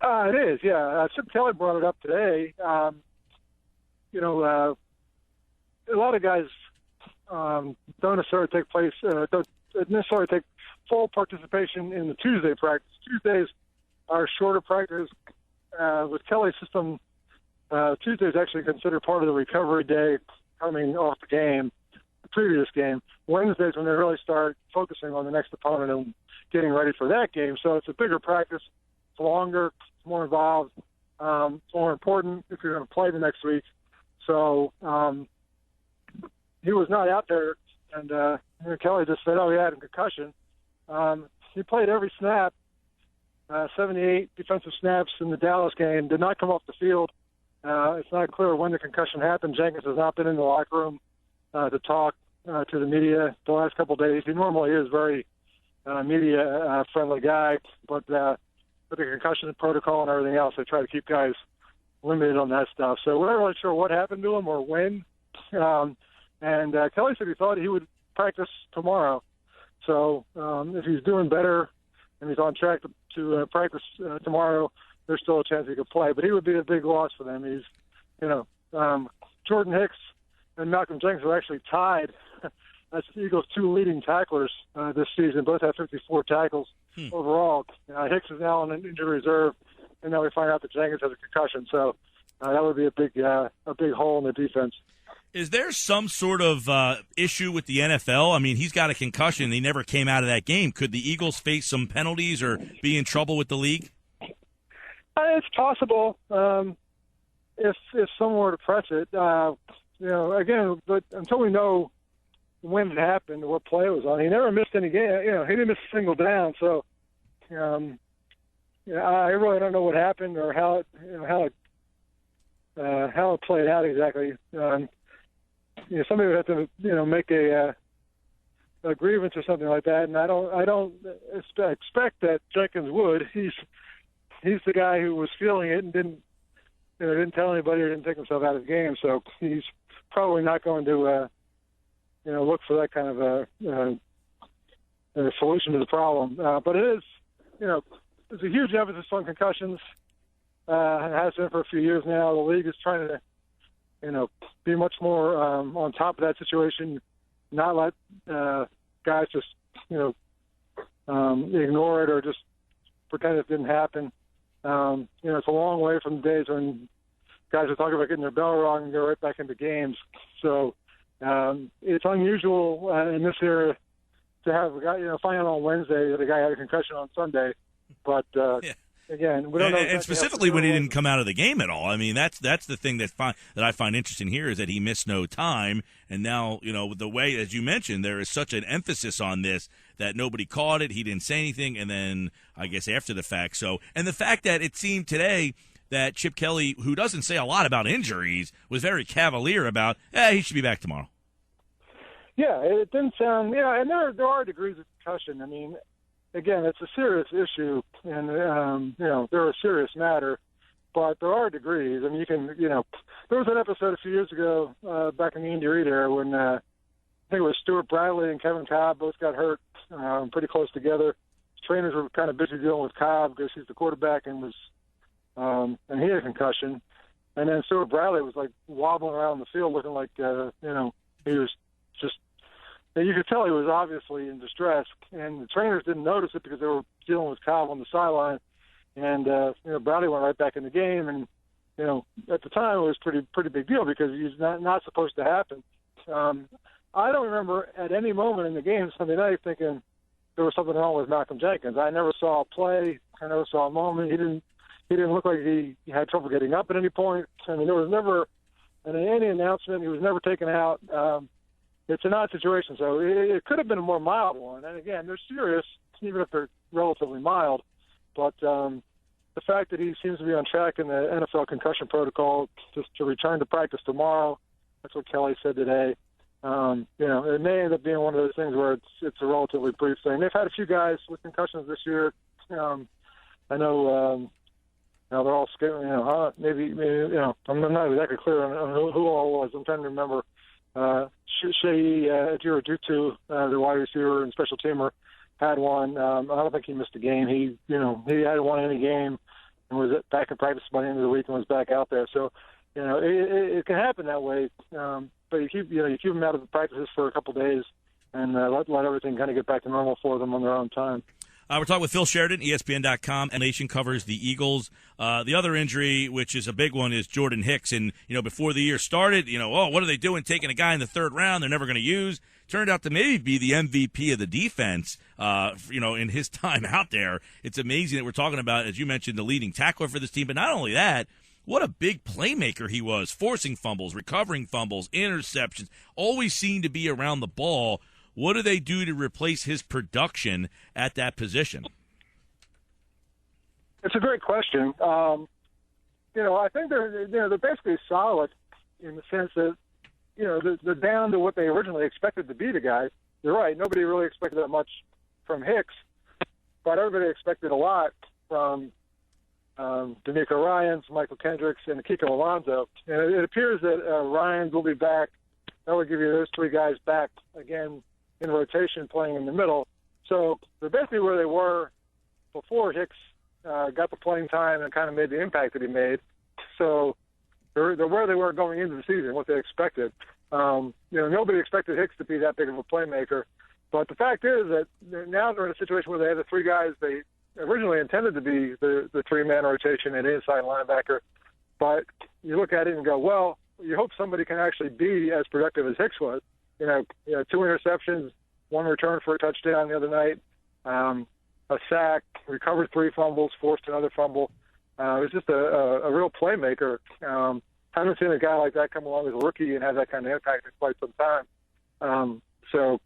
It is, yeah. Chip Kelly brought it up today. A lot of guys don't necessarily take full participation in the Tuesday practice. Tuesdays are shorter practice. With Kelly's system, Tuesday is actually considered part of the recovery day coming off the previous game. Wednesdays when they really start focusing on the next opponent and getting ready for that game. So it's a bigger practice. It's longer. It's more involved. It's more important if you're going to play the next week. So he was not out there, and Kelly just said, he had a concussion. He played every snap, 78 defensive snaps in the Dallas game, did not come off the field. It's not clear when the concussion happened. Jenkins has not been in the locker room to talk to the media the last couple of days. He normally is very media-friendly guy, but with the concussion protocol and everything else, they try to keep guys limited on that stuff. So we're not really sure what happened to him or when. And Kelly said he thought he would practice tomorrow. So if he's doing better and he's on track to practice tomorrow, there's still a chance he could play. But he would be a big loss for them. He's, Jordan Hicks and Malcolm Jenkins are actually tied. That's the Eagles' two leading tacklers this season. Both have 54 tackles overall. Hicks is now on an injury reserve, and now we find out that Jenkins has a concussion. So that would be a big hole in the defense. Is there some sort of issue with the NFL? I mean, he's got a concussion. He never came out of that game. Could the Eagles face some penalties or be in trouble with the league? It's possible if someone were to press it. Again, but until we know when it happened or what play it was on, he never missed any game. He didn't miss a single down. So, I really don't know what happened or how it played out exactly. Somebody would have to, make a grievance or something like that, and I don't expect that Jenkins would. He's the guy who was feeling it and didn't tell anybody or didn't take himself out of the game, so he's probably not going to look for that kind of a solution to the problem. But it is, there's a huge emphasis on concussions. It has been for a few years now. The league is trying to, be much more on top of that situation, not let guys just, ignore it or just pretend it didn't happen. It's a long way from the days when guys are talking about getting their bell rung and go right back into games. So it's unusual in this era to have a guy, find out on Wednesday that a guy had a concussion on Sunday. But again, we don't know. And specifically when he didn't come out of the game at all. I mean, that's the thing that I find interesting here is that he missed no time. And now, the way, as you mentioned, there is such an emphasis on this that nobody caught it. He didn't say anything. And then I guess after the fact. So, and the fact that it seemed today that Chip Kelly, who doesn't say a lot about injuries, was very cavalier about, he should be back tomorrow. Yeah, it didn't sound, and there are degrees of concussion. I mean, again, it's a serious issue, and, they're a serious matter, but there are degrees. I mean, you can, there was an episode a few years ago back in the Andy Reid era when I think it was Stuart Bradley and Kevin Cobb both got hurt pretty close together. Trainers were kind of busy dealing with Cobb because he's the quarterback and and he had a concussion. And then Stuart Bradley was like wobbling around the field looking like, he was just, you could tell he was obviously in distress, and the trainers didn't notice it because they were dealing with Cobb on the sideline. And Bradley went right back in the game, and at the time it was pretty big deal because he's not supposed to happen. I don't remember at any moment in the game Sunday night thinking there was something wrong with Malcolm Jenkins. I never saw a play. I never saw a moment. He didn't look like he had trouble getting up at any point. I mean, there was never any announcement. He was never taken out. It's an odd situation, so it could have been a more mild one. And again, they're serious, even if they're relatively mild. But the fact that he seems to be on track in the NFL concussion protocol just to return to practice tomorrow, that's what Kelly said today. It may end up being one of those things where it's a relatively brief thing. They've had a few guys with concussions this year. I know they're all scared. Maybe I'm not exactly clear on who all was. I'm trying to remember. Shea Adjiradutu, the wide receiver and special teamer, had one. I don't think he missed a game. He hadn't won any game. and was back in practice by the end of the week and was back out there. So, it can happen that way. But you keep them out of the practices for a couple of days and let everything kind of get back to normal for them on their own time. We're talking with Phil Sheridan, ESPN.com, and Nation covers the Eagles. The other injury, which is a big one, is Jordan Hicks. And, before the year started, what are they doing taking a guy in the third round they're never going to use? Turned out to maybe be the MVP of the defense, in his time out there. It's amazing that we're talking about, as you mentioned, the leading tackler for this team. But not only that, what a big playmaker he was, forcing fumbles, recovering fumbles, interceptions, always seemed to be around the ball. What do they do to replace his production at that position? It's a great question. I think they're basically solid in the sense that, they're down to what they originally expected to be the guys. You're right. Nobody really expected that much from Hicks, but everybody expected a lot from D'Amico Ryans, Michael Kendricks, and Kiko Alonso. And it appears that Ryans will be back. That would give you those three guys back again in rotation playing in the middle. So they're basically where they were before Hicks got the playing time and kind of made the impact that he made. So they're where they were going into the season, what they expected. Nobody expected Hicks to be that big of a playmaker. But the fact is that now they're in a situation where they have the three guys they originally intended to be the three-man rotation and inside linebacker. But you look at it and go, well, you hope somebody can actually be as productive as Hicks was. 2 interceptions, 1 return for a touchdown the other night, a sack, recovered 3 fumbles, forced another fumble. It was just a real playmaker. Haven't seen a guy like that come along as a rookie and have that kind of impact in quite some time. So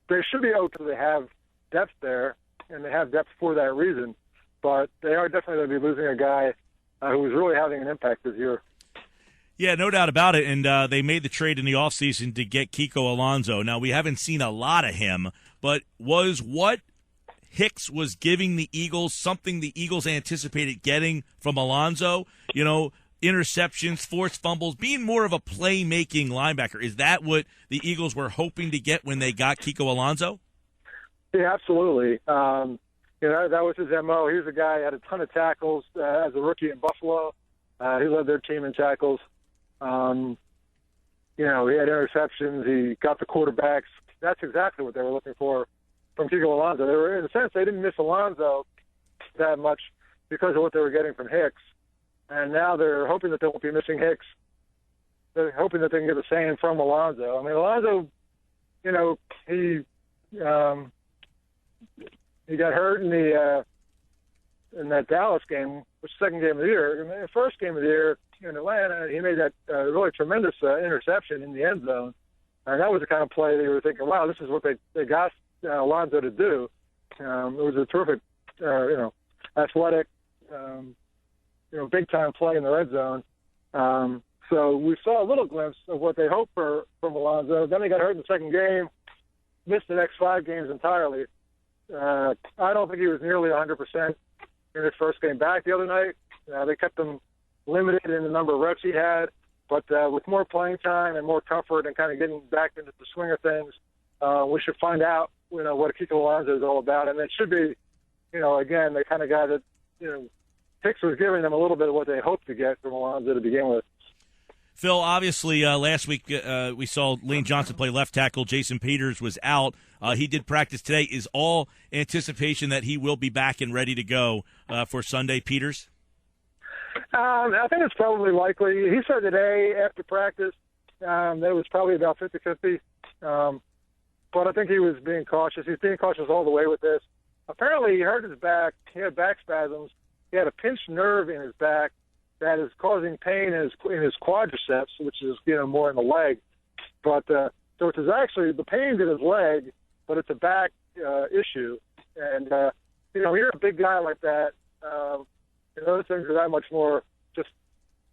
they should be okay. They have depth there, and they have depth for that reason. But they are definitely going to be losing a guy who was really having an impact this year. Yeah, no doubt about it, and they made the trade in the offseason to get Kiko Alonso. Now, we haven't seen a lot of him, but was what Hicks was giving the Eagles something the Eagles anticipated getting from Alonso? Interceptions, forced fumbles, being more of a playmaking linebacker. Is that what the Eagles were hoping to get when they got Kiko Alonso? Yeah, absolutely. That was his MO. He was a guy who had a ton of tackles as a rookie in Buffalo. He led their team in tackles. He had interceptions. He got the quarterbacks. That's exactly what they were looking for from Kiko Alonso. They were, in a sense, they didn't miss Alonso that much because of what they were getting from Hicks. And now they're hoping that they won't be missing Hicks. They're hoping that they can get the same from Alonso. I mean, Alonso, he got hurt in that Dallas game, which is the second game of the year. In the first game of the year in Atlanta, he made that really tremendous interception in the end zone. And that was the kind of play they were thinking, wow, this is what they got Alonso to do. It was a terrific, athletic, big-time play in the red zone. So we saw a little glimpse of what they hoped from Alonso. Then he got hurt in the second game, missed the next 5 games entirely. I don't think he was nearly 100% in his first game back the other night. They kept him limited in the number of reps he had, but with more playing time and more comfort and kind of getting back into the swing of things, we should find out, what Kiko Alonso is all about. And it should be, again, the kind of guy that, Hicks was giving them a little bit of what they hoped to get from Alonso to begin with. Phil, obviously, last week we saw Lane Johnson play left tackle. Jason Peters was out. He did practice today. Is all anticipation that he will be back and ready to go for Sunday, Peters? I think it's probably likely. He said today after practice that it was probably about 50-50. But I think he was being cautious. He's being cautious all the way with this. Apparently he hurt his back. He had back spasms. He had a pinched nerve in his back that is causing pain in his quadriceps, which is more in the leg. But so it's actually the pain's in his leg, but it's a back issue. And you're a big guy like that. Those things are that much more just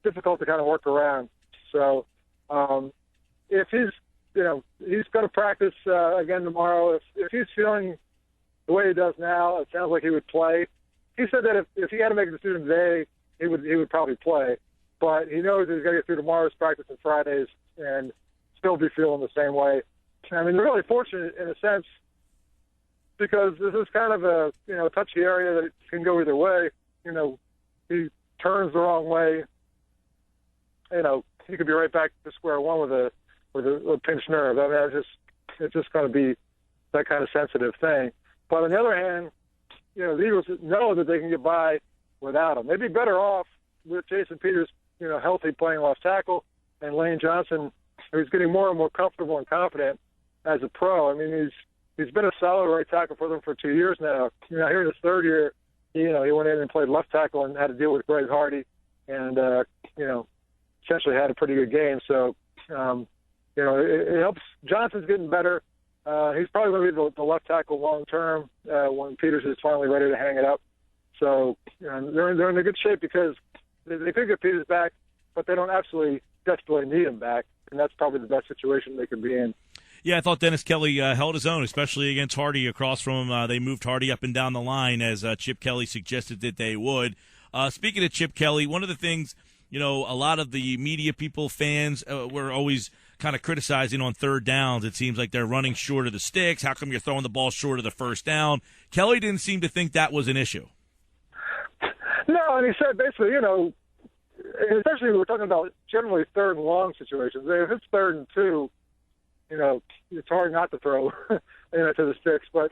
difficult to kind of work around. So if he's going to practice again tomorrow. If he's feeling the way he does now, it sounds like he would play. He said that if he had to make a decision today, he would probably play. But he knows that he's got to get through tomorrow's practice and Fridays and still be feeling the same way. I mean, they're really fortunate in a sense because this is kind of a touchy area that can go either way. he turns the wrong way, he could be right back to square one with a pinched nerve. I mean, it's just going to be that kind of sensitive thing. But on the other hand, the Eagles know that they can get by without him. They'd be better off with Jason Peters, healthy, playing left tackle, and Lane Johnson, who's getting more and more comfortable and confident as a pro. I mean, he's been a solid right tackle for them for 2 years now. Here in his third year, he went in and played left tackle and had to deal with Greg Hardy, and essentially had a pretty good game. So, it helps. Johnson's getting better. He's probably going to be the left tackle long term when Peters is finally ready to hang it up. So they're in a good shape because they could get Peters back, but they don't absolutely desperately need him back, and that's probably the best situation they could be in. Yeah, I thought Dennis Kelly held his own, especially against Hardy across from him. They moved Hardy up and down the line as Chip Kelly suggested that they would. Speaking of Chip Kelly, one of the things, a lot of the media people, fans, were always kind of criticizing on third downs. It seems like they're running short of the sticks. How come you're throwing the ball short of the first down? Kelly didn't seem to think that was an issue. No, and he said basically, especially we're talking about generally third and long situations. If it's 3rd and 2, it's hard not to throw to the sticks. But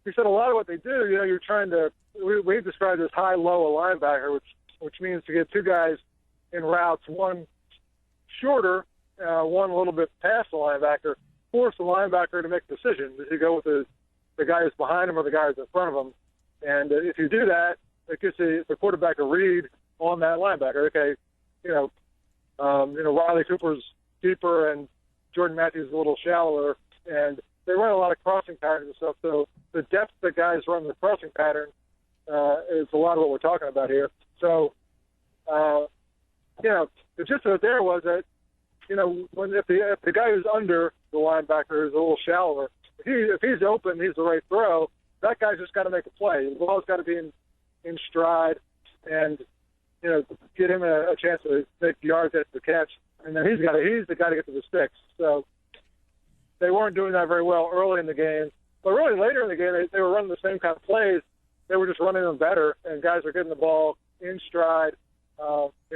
he said a lot of what they do, you're trying to – we described as high-low a linebacker, which means to get two guys in routes, one shorter, one a little bit past the linebacker, force the linebacker to make a decision. Does he go with the guy who's behind him or the guy who's in front of him? And if you do that, it gives the quarterback a read on that linebacker. Okay, Riley Cooper's deeper and Jordan Matthews is a little shallower, and they run a lot of crossing patterns and stuff. So the depth that guys run the crossing pattern is a lot of what we're talking about here. So, the gist of it there was that, if the guy who's under the linebacker is a little shallower, if he's open, he's the right throw, that guy's just got to make a play. The ball's got to be in stride and, get him a chance to make yards after the catch. And then he's the guy to get to the sticks. So they weren't doing that very well early in the game. But really later in the game, they were running the same kind of plays. They were just running them better, and guys are getting the ball in stride.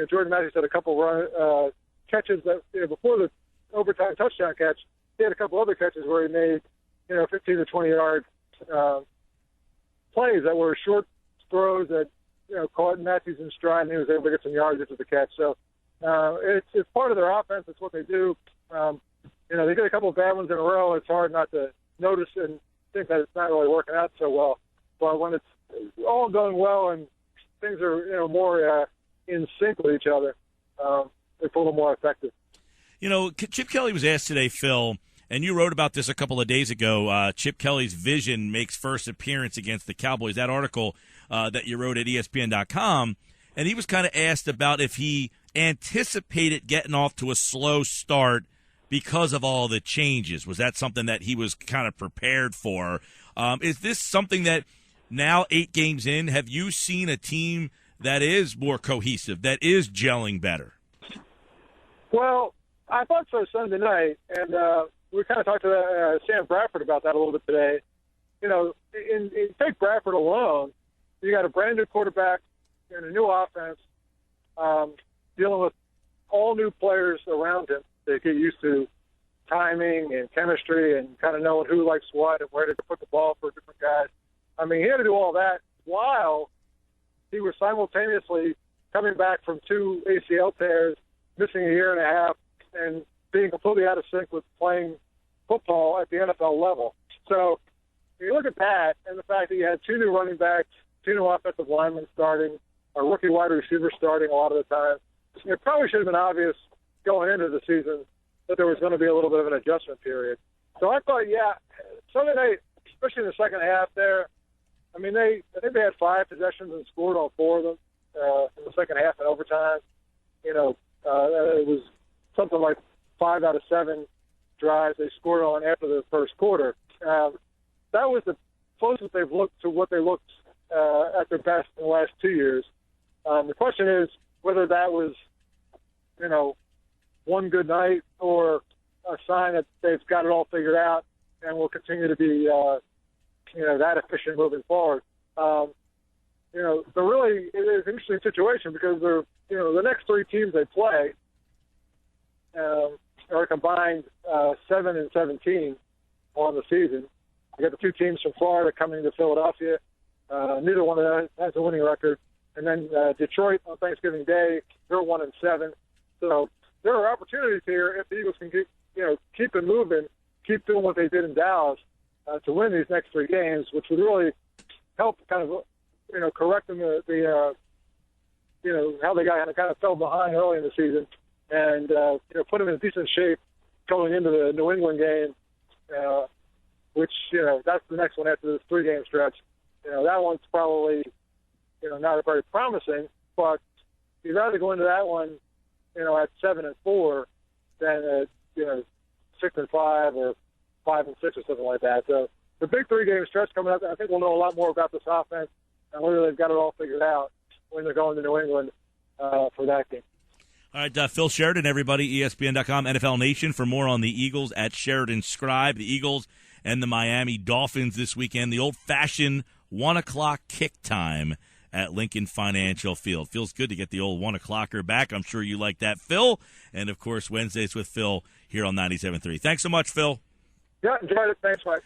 Jordan Matthews had a couple catches that before the overtime touchdown catch, he had a couple other catches where he made 15 to 20-yard plays that were short throws that caught Matthews in stride, and he was able to get some yards into the catch. So it's part of their offense. It's what they do. They get a couple of bad ones in a row. It's hard not to notice and think that it's not really working out so well. But when it's all going well and things are more in sync with each other, it's a little more effective. Chip Kelly was asked today, Phil, and you wrote about this a couple of days ago. Chip Kelly's vision makes first appearance against the Cowboys. That article that you wrote at ESPN.com, and he was kind of asked about if he anticipated getting off to a slow start because of all the changes. Was that something that he was kind of prepared for? Is this something that now 8 games in, have you seen a team that is more cohesive, that is gelling better? Well, I thought so Sunday night, and we kind of talked to Sam Bradford about that a little bit today. In take Bradford alone, you got a brand new quarterback and a new offense, dealing with all new players around him. They get used to timing and chemistry and kind of knowing who likes what and where to put the ball for different guys. I mean, he had to do all that while he was simultaneously coming back from 2 ACL tears, missing a year and a half, and being completely out of sync with playing football at the NFL level. So you look at that and the fact that you had 2 new running backs, 2 new offensive linemen starting, a rookie wide receiver starting a lot of the time, it probably should have been obvious going into the season that there was going to be a little bit of an adjustment period. So I thought, Sunday night, especially in the second half there, I mean, I think they had 5 possessions and scored on 4 of them in the second half in overtime. It was something like 5 out of 7 drives they scored on after the first quarter. That was the closest they've looked to what they looked at their best in the last 2 years. The question is whether that was, one good night or a sign that they've got it all figured out and will continue to be, that efficient moving forward. they're really it is an interesting situation because they're the next three teams they play are combined 7-17 on the season. You got the two teams from Florida coming to Philadelphia. Neither one of them has a winning record. And then Detroit on Thanksgiving Day, they're 1-7. So there are opportunities here if the Eagles can keep it moving, keep doing what they did in Dallas to win these next three games, which would really help kind of correct them the how they kind of fell behind early in the season, and put them in decent shape going into the New England game, which that's the next one after this 3-game stretch. That one's probably not very promising, but you'd rather go into that one at 7-4 than at 6-5 or 5-6 or something like that. So the big 3-game stretch coming up, I think we'll know a lot more about this offense and whether they've got it all figured out when they're going to New England for that game. All right, Phil Sheridan, everybody, ESPN.com, NFL Nation, for more on the Eagles at Sheridan Scribe. The Eagles and the Miami Dolphins this weekend, the old-fashioned 1 o'clock kick time at Lincoln Financial Field. Feels good to get the old 1 o'clocker back. I'm sure you like that, Phil. And, of course, Wednesdays with Phil here on 97.3. Thanks so much, Phil. Yeah, enjoyed it. Thanks, Mike.